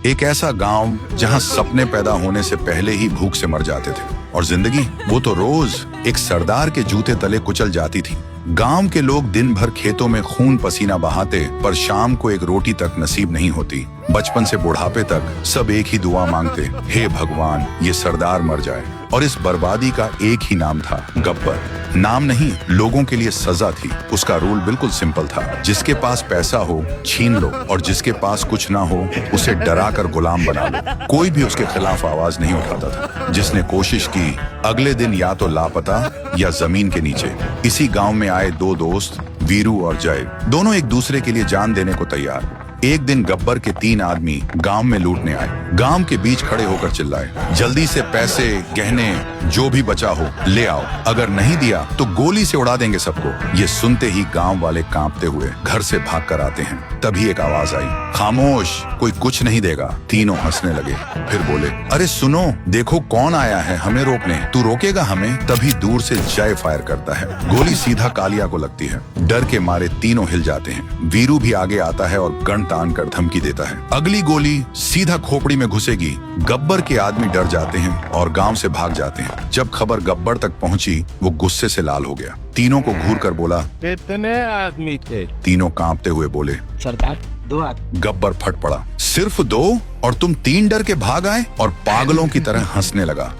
एक ऐसा गांव जहां सपने पैदा होने से पहले ही भूख से मर जाते थे और जिंदगी वो तो रोज एक सरदार के जूते तले कुचल जाती थी। गांव के लोग दिन भर खेतों में खून पसीना बहाते पर शाम को एक रोटी तक नसीब नहीं होती। बचपन से बुढ़ापे तक सब एक ही दुआ मांगते, हे भगवान ये सरदार मर जाए। और इस बर्बादी का एक ही नाम था, गब्बर। नाम नहीं, लोगों के लिए सजा थी। उसका रूल बिल्कुल सिंपल था, जिसके पास पैसा हो छीन लो और जिसके पास कुछ ना हो उसे डरा कर गुलाम बना लो। कोई भी उसके खिलाफ आवाज नहीं उठाता था। जिसने कोशिश की अगले दिन या तो लापता या जमीन के नीचे। इसी गांव में आए दो दोस्त, वीरू और जय, दोनों एक दूसरे के लिए जान देने को तैयार। एक दिन गब्बर के 3 आदमी गांव में लूटने आए। गांव के बीच खड़े होकर चिल्लाए, जल्दी से पैसे गहने जो भी बचा हो ले आओ, अगर नहीं दिया तो गोली से उड़ा देंगे सबको। ये सुनते ही गांव वाले कांपते हुए घर से भाग कर आते हैं। तभी एक आवाज आई, खामोश, कोई कुछ नहीं देगा। तीनों हंसने लगे, फिर बोले, अरे सुनो, देखो कौन आया है हमें रोकने, तू रोकेगा हमें? तभी दूर से जय फायर करता है। गोली सीधा कालिया को लगती है। डर के मारे तीनों हिल जाते हैं। वीरू भी आगे आता है और गन तान कर धमकी देता है, अगली गोली सीधा खोपड़ी में घुसेगी। गब्बर के आदमी डर जाते हैं और गांव से भाग जाते हैं। जब खबर गब्बर तक पहुंची, वो गुस्से से लाल हो गया। तीनों को घूर कर बोला, कितने आदमी थे? तीनों कांपते हुए बोले, सरदार 2 आदमी। गब्बर फट पड़ा, सिर्फ 2? और तुम 3 डर के भाग आए? और पागलों की तरह हंसने लगा।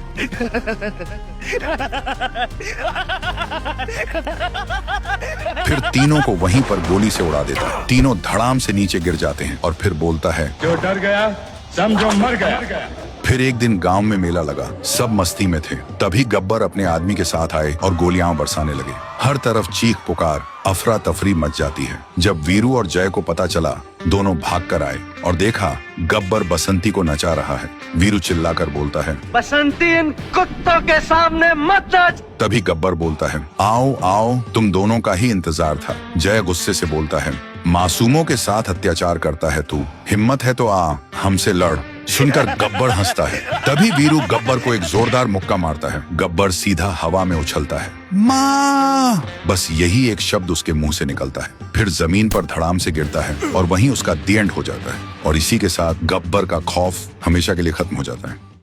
फिर तीनों को वहीं पर गोली से उड़ा देता है। तीनों धड़ाम से नीचे गिर जाते हैं और फिर बोलता है, जो डर गया समझो मर गया। फिर एक दिन गांव में मेला लगा, सब मस्ती में थे। तभी गब्बर अपने आदमी के साथ आए और गोलियां बरसाने लगे। हर तरफ चीख पुकार, अफरा तफरी मच जाती है। जब वीरू और जय को पता चला, दोनों भाग कर आए और देखा गब्बर बसंती को नचा रहा है। वीरू चिल्लाकर बोलता है, बसंती इन कुत्तों के सामने मत नाच। तभी गब्बर बोलता है, आओ आओ, तुम दोनों का ही इंतजार था। जय गुस्से से बोलता है, मासूमों के साथ अत्याचार करता है तू, हिम्मत है तो आ हमसे लड़। सुनकर गब्बर हंसता है। तभी वीरू गब्बर को एक जोरदार मुक्का मारता है। गब्बर सीधा हवा में उछलता है, माँ! बस यही एक शब्द उसके मुंह से निकलता है। फिर जमीन पर धड़ाम से गिरता है और वहीं उसका दी एंड हो जाता है। और इसी के साथ गब्बर का खौफ हमेशा के लिए खत्म हो जाता है।